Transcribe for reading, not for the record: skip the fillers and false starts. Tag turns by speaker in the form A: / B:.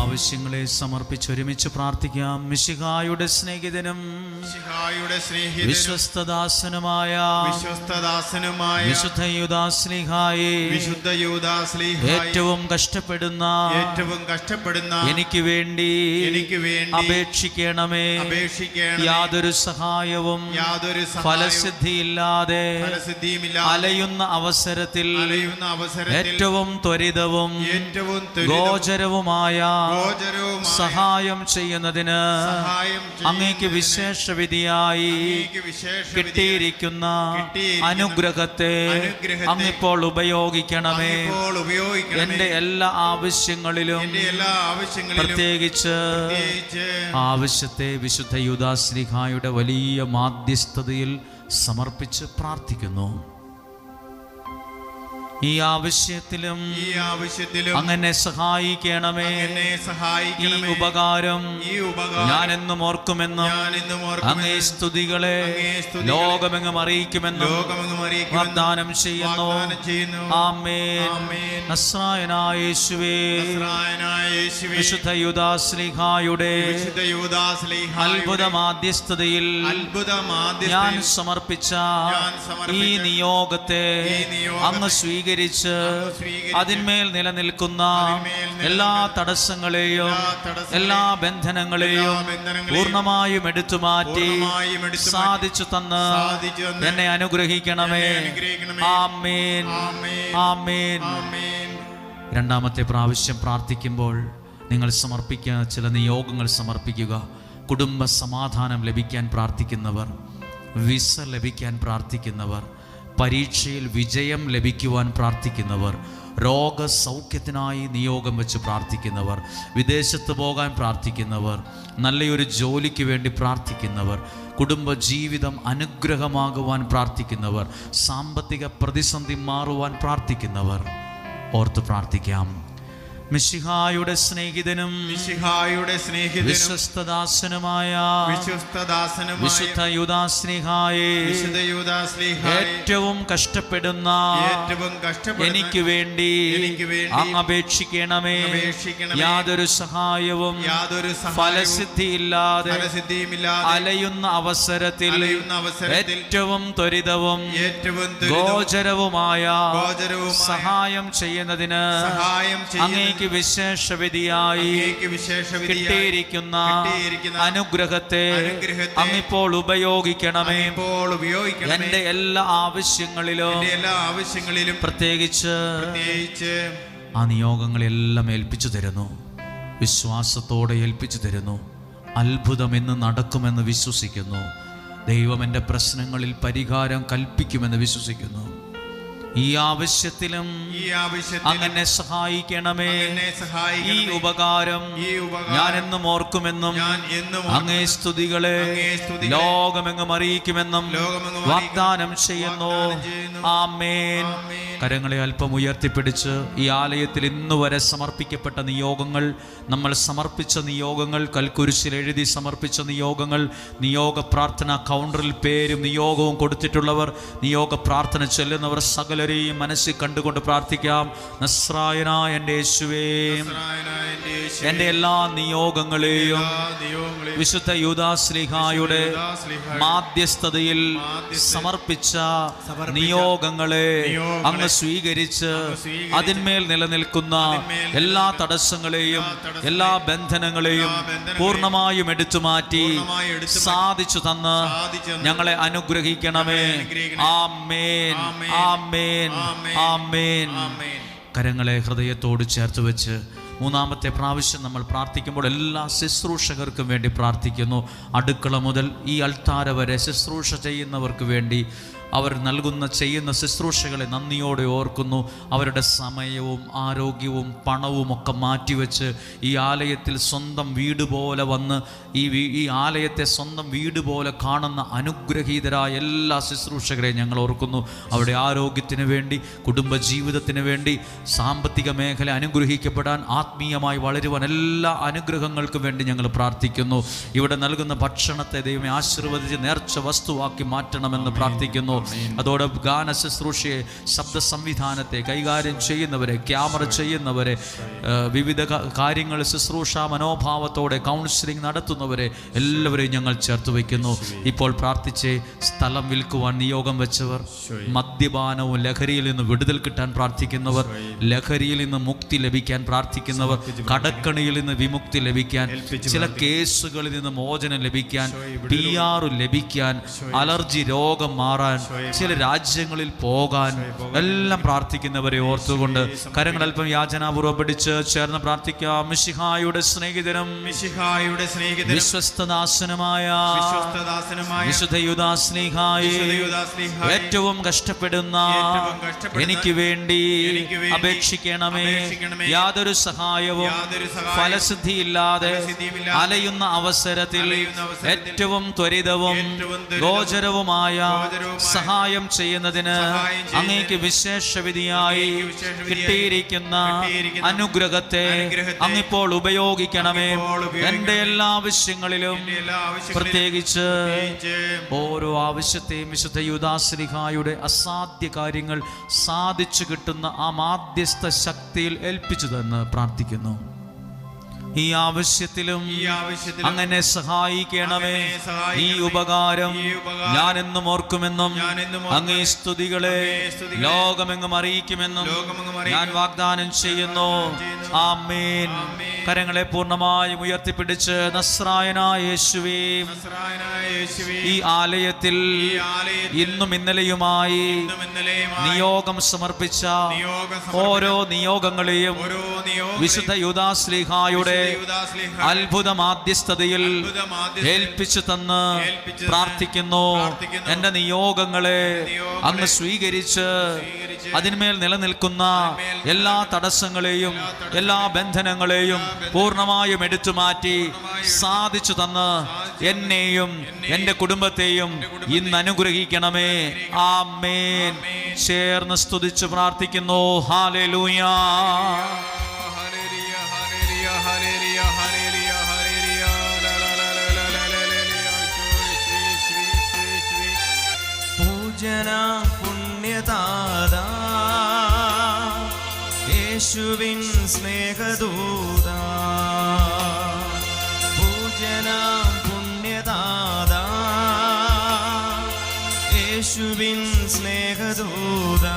A: ആവശ്യങ്ങളെ സമർപ്പിച്ച് ഒരുമിച്ച് പ്രാർത്ഥിക്കാം. മിശിഹായുടെ സ്നേഹിതനും വിശ്വസ്തദാസനുമായ വിശുദ്ധ യൂദാശ്ലീഹായേ, ഏറ്റവും കഷ്ടപ്പെടുന്ന എനിക്ക് വേണ്ടി അപേക്ഷിക്കണമേ. യാതൊരു സഹായവും ഫലസിദ്ധിയില്ലാതെ അലയുന്ന അവസരത്തിൽ ഏറ്റവും ത്വരിതവും ഗോചരവുമായ സഹായം ചെയ്യുന്നതിന് അങ്ങേക്ക് വിശേഷ വിധിയായി കിട്ടിയിരിക്കുന്ന അനുഗ്രഹത്തെ അങ്ങിപ്പോൾ ഉപയോഗിക്കണമേ. എന്റെ എല്ലാ ആവശ്യങ്ങളിലും പ്രത്യേകിച്ച് ആവശ്യത്തെ വിശുദ്ധ യൂദാശ്ലീഹായുടെ വലിയ മാധ്യസ്ഥതയിൽ സമർപ്പിച്ച് പ്രാർത്ഥിക്കുന്നു. ഈ ആവശ്യത്തിലും അങ്ങനെ സഹായിക്കണമേ. ഈ ഉപകാരം ഞാൻ എന്നും ഓർക്കുമെന്നും അങ്ങേ സ്തുതികളെ ലോകമെങ്ങും അറിയിക്കുമെന്നും വാഗ്ദാനം ചെയ്യുന്നു. ആമേൻ. നസ്രായനായ യേശുവേ, വിശുദ്ധ യൂദാശ്ലീഹായുടെ അത്ഭുത മാധ്യസ്ഥതയിൽ ഞാൻ സമർപ്പിച്ച ഈ നിയോഗത്തെ അങ്ങ് സ്വീകരിച്ച് അതിന്മേൽ നിലനിൽക്കുന്ന എല്ലാ തടസ്സങ്ങളെയും എല്ലാ ബന്ധനങ്ങളെയും പൂർണ്ണമായും എടുത്തുമാറ്റി സാധിച്ചു തന്ന് എന്നെ അനുഗ്രഹിക്കണമേ. ആമേൻ, ആമേൻ. രണ്ടാമത്തെ പ്രാവശ്യം പ്രാർത്ഥിക്കുമ്പോൾ നിങ്ങൾ സമർപ്പിക്കുക ചില നിയോഗങ്ങൾ സമർപ്പിക്കുക. കുടുംബ സമാധാനം ലഭിക്കാൻ പ്രാർത്ഥിക്കുന്നവർ, വിസ ലഭിക്കാൻ പ്രാർത്ഥിക്കുന്നവർ, പരീക്ഷയിൽ വിജയം ലഭിക്കുവാൻ പ്രാർത്ഥിക്കുന്നവർ, രോഗസൗഖ്യത്തിനായി നിയോഗം വെച്ച് പ്രാർത്ഥിക്കുന്നവർ, വിദേശത്ത് പോകാൻ പ്രാർത്ഥിക്കുന്നവർ, നല്ലൊരു ജോലിക്ക് വേണ്ടി പ്രാർത്ഥിക്കുന്നവർ, കുടുംബജീവിതം അനുഗ്രഹമാകുവാൻ പ്രാർത്ഥിക്കുന്നവർ, സാമ്പത്തിക പ്രതിസന്ധി മാറുവാൻ പ്രാർത്ഥിക്കുന്നവർ ഓർത്ത് പ്രാർത്ഥിക്കാം. മിശിഹായുടെ സ്നേഹിതനും വിശ്വസ്തദാസനുമായ വിശുദ്ധ യൂദാശ്ലീഹായേ, ഏറ്റവും കഷ്ടപ്പെടുന്ന എനിക്ക് വേണ്ടി അങ്ങ് അപേക്ഷിക്കണമേ. യാതൊരു സഹായവും ഫലസിദ്ധിയില്ലാതെ അലയുന്ന അവസരത്തിൽ ഏറ്റവും ത്വരിതവും ഗോചരവുമായ സഹായം ചെയ്യുന്നതിന് അങ്ങേക്ക് വിശേഷ വിധിയായി കിട്ടിയിരിക്കുന്ന അനുഗ്രഹത്തെ അങ്ങിപ്പോൾ ഉപയോഗിക്കണമേ. എന്റെ എല്ലാ ആവശ്യങ്ങളിലും പ്രത്യേകിച്ച് ആ നിയോഗങ്ങളെല്ലാം ഏൽപ്പിച്ചു തരുന്നു. വിശ്വാസത്തോടെ ഏൽപ്പിച്ചു തരുന്നു. അത്ഭുതമെന്ന് നടക്കുമെന്ന് വിശ്വസിക്കുന്നു. ദൈവം എൻ്റെ പ്രശ്നങ്ങളിൽ പരിഹാരം കൽപ്പിക്കുമെന്ന് വിശ്വസിക്കുന്നു. ഈ ആവശ്യത്തിലും അങ്ങനെ സഹായിക്കണമേ. ഈ ഉപകാരം ഞാൻ എന്നും ഓർക്കുമെന്നും അങ്ങേ സ്തുതികളെ ലോകമെങ്ങും അറിയിക്കുമെന്നും വാഗ്ദാനം ചെയ്യുന്നു. ആമേൻ. കരങ്ങളെ അല്പം ഉയർത്തിപ്പിടിച്ച് ഈ ആലയത്തിൽ ഇന്നുവരെ സമർപ്പിക്കപ്പെട്ട നിയോഗങ്ങൾ, നമ്മൾ സമർപ്പിച്ച നിയോഗങ്ങൾ, കൽക്കുരിശിൽ എഴുതി സമർപ്പിച്ച നിയോഗങ്ങൾ, നിയോഗ പ്രാർത്ഥന കൗണ്ടറിൽ പേരും നിയോഗവും കൊടുത്തിട്ടുള്ളവർ, നിയോഗ പ്രാർത്ഥന ചൊല്ലുന്നവർ സകലരെയും മനസ്സിൽ കണ്ടുകൊണ്ട് പ്രാർത്ഥിക്കാം. നസ്രായനായ എൻ്റെ യേശുവേ, എൻ്റെ എല്ലാ നിയോഗങ്ങളെയും വിശുദ്ധ യൂദാശ്ലീഹായുടെ മാധ്യസ്ഥതയിൽ സമർപ്പിച്ച നിയോഗങ്ങളെ അങ്ങ് സ്വീകരിച്ച് അതിന്മേൽ നിലനിൽക്കുന്ന എല്ലാ തടസ്സങ്ങളെയും എല്ലാ ബന്ധനങ്ങളെയും പൂർണ്ണമായും എടുത്തുമാറ്റി സാധിച്ചു തന്ന് ഞങ്ങളെ അനുഗ്രഹിക്കണമേ. ആമേൻ, ആമേൻ, ആമേൻ. കരങ്ങളെ ഹൃദയത്തോട് ചേർത്ത് വെച്ച് മൂന്നാമത്തെ പ്രാവശ്യം നമ്മൾ പ്രാർത്ഥിക്കുമ്പോൾ എല്ലാ ശുശ്രൂഷകർക്കും വേണ്ടി പ്രാർത്ഥിക്കുന്നു. അടുക്കള മുതൽ ഈ അൾത്താര വരെ ശുശ്രൂഷ ചെയ്യുന്നവർക്ക് വേണ്ടി, അവർ ചെയ്യുന്ന ശുശ്രൂഷകളെ നന്ദിയോടെ ഓർക്കുന്നു. അവരുടെ സമയവും ആരോഗ്യവും പണവും ഒക്കെ മാറ്റിവെച്ച് ഈ ആലയത്തിൽ സ്വന്തം വീട് പോലെ വന്ന് ഈ ആലയത്തെ സ്വന്തം വീട് പോലെ കാണുന്ന അനുഗ്രഹീതരായ എല്ലാ ശുശ്രൂഷകരെയും ഞങ്ങൾ ഓർക്കുന്നു. അവരുടെ ആരോഗ്യത്തിന് വേണ്ടി, കുടുംബജീവിതത്തിന് വേണ്ടി, സാമ്പത്തിക മേഖല അനുഗ്രഹിക്കപ്പെടാൻ, ആത്മീയമായി വളരുവാൻ എല്ലാ അനുഗ്രഹങ്ങൾക്കും വേണ്ടി ഞങ്ങൾ പ്രാർത്ഥിക്കുന്നു. ഇവിടെ നൽകുന്ന ഭക്ഷണത്തെ ദൈവമേ ആശീർവദിച്ച് നേർച്ച വസ്തുവാക്കി മാറ്റണമെന്ന് പ്രാർത്ഥിക്കുന്നു. അതോടെ ഗാന ശുശ്രൂഷയെ, ശബ്ദ സംവിധാനത്തെ കൈകാര്യം ചെയ്യുന്നവരെ, ക്യാമറ ചെയ്യുന്നവരെ, വിവിധ കാര്യങ്ങൾ ശുശ്രൂഷ മനോഭാവത്തോടെ കൗൺസിലിംഗ് നടത്തുന്നവരെ എല്ലാവരെയും ഞങ്ങൾ ചേർത്ത് വയ്ക്കുന്നു. ഇപ്പോൾ പ്രാർത്ഥിച്ച് സ്ഥലം വിൽക്കുവാൻ നിയോഗം വെച്ചവർ, മദ്യപാനവും ലഹരിയിൽ നിന്ന് വിടുതൽ കിട്ടാൻ പ്രാർത്ഥിക്കുന്നവർ, ലഹരിയിൽ നിന്ന് മുക്തി ലഭിക്കാൻ പ്രാർത്ഥിക്കുന്നവർ, കടക്കണിയിൽ നിന്ന് വിമുക്തി ലഭിക്കാൻ, ചില കേസുകളിൽ നിന്ന് മോചനം ലഭിക്കാൻ, PR ലഭിക്കാൻ, അലർജി രോഗം മാറാൻ, ചില രാജ്യങ്ങളിൽ പോകാൻ എല്ലാം പ്രാർത്ഥിക്കുന്നവരെ ഓർത്തുകൊണ്ട് കരങ്ങൾ അല്പം യാചനാപൂർവ്വം പിടിച്ച് ചേർന്ന് പ്രാർത്ഥിക്കാം. മിശിഹായുടെ സ്നേഹിതനും വിശ്വസ്തദാസനുമായ വിശുദ്ധ യൂദാസ്ലീഹായേ, ഏറ്റവും കഷ്ടപ്പെടുന്ന എനിക്ക് വേണ്ടി അപേക്ഷിക്കണമേ. യാതൊരു സഹായവും ഫലസിദ്ധിയില്ലാതെ അലയുന്ന അവസരത്തിൽ ഏറ്റവും ത്വരിതവും ഗോചരവുമായ സഹായം ചെയ്യുന്നതിന് അങ്ങേക്ക് വിശേഷവിധിയായി കിട്ടിയിരിക്കുന്ന അനുഗ്രഹത്തെ അങ്ങിപ്പോൾ ഉപയോഗിക്കണമേ. എൻ്റെ എല്ലാ ആവശ്യങ്ങളിലും, പ്രത്യേകിച്ച് ഓരോ ആവശ്യത്തെയും വിശുദ്ധ യൂദാസ്ലീഹായുടെ അസാധ്യ കാര്യങ്ങൾ സാധിച്ചു കിട്ടുന്ന ആ മാധ്യസ്ഥ ശക്തിയിൽ ഏൽപ്പിച്ചു തന്ന് പ്രാർത്ഥിക്കുന്നു. ഈ ആവശ്യത്തിലും അങ്ങനെ സഹായിക്കണമേ. ഈ ഉപകാരം ഞാൻ എന്നും ഓർക്കുമെന്നും അങ്ങേ സ്തുതികളെ ലോകമെങ്ങും അറിയിക്കുമെന്നും ഞാൻ വാഗ്ദാനം ചെയ്യുന്നു. ആമേൻ. കരങ്ങളെ പൂർണ്ണമായും ഉയർത്തിപ്പിടിച്ച് നസ്രായനായ യേശുവേ, ഈ ആലയത്തിൽ ഇന്നും ഇന്നലെയുമായി നിയോഗം സമർപ്പിച്ച ഓരോ നിയോഗങ്ങളെയും വിശുദ്ധ യൂദാസ്ലീഹായുടെ അത്ഭുത മാധ്യസ്ഥതയിൽ ഏൽപ്പിച്ചു തന്ന് പ്രാർത്ഥിക്കുന്നു. എന്റെ നിയോഗങ്ങളെ അങ്ങ് സ്വീകരിച്ച് അതിന്മേൽ നിലനിൽക്കുന്ന എല്ലാ തടസ്സങ്ങളെയും എല്ലാ ബന്ധനങ്ങളെയും പൂർണ്ണമായും എടുത്തു മാറ്റി സാധിച്ചു തന്ന് എന്നെയും എൻ്റെ കുടുംബത്തെയും ഇന്ന് അനുഗ്രഹിക്കണമേ. ആമേൻ. ചേർന്ന് സ്തുതിച്ച് പ്രാർത്ഥിക്കുന്നു. ഹല്ലേലൂയ.
B: പൂജന പുണ്യദാതാ യേശുവിൻ സ്നേഹദൂതാ, പൂജന പുണ്യദാതാ യേശുവിൻ സ്നേഹദൂതാ.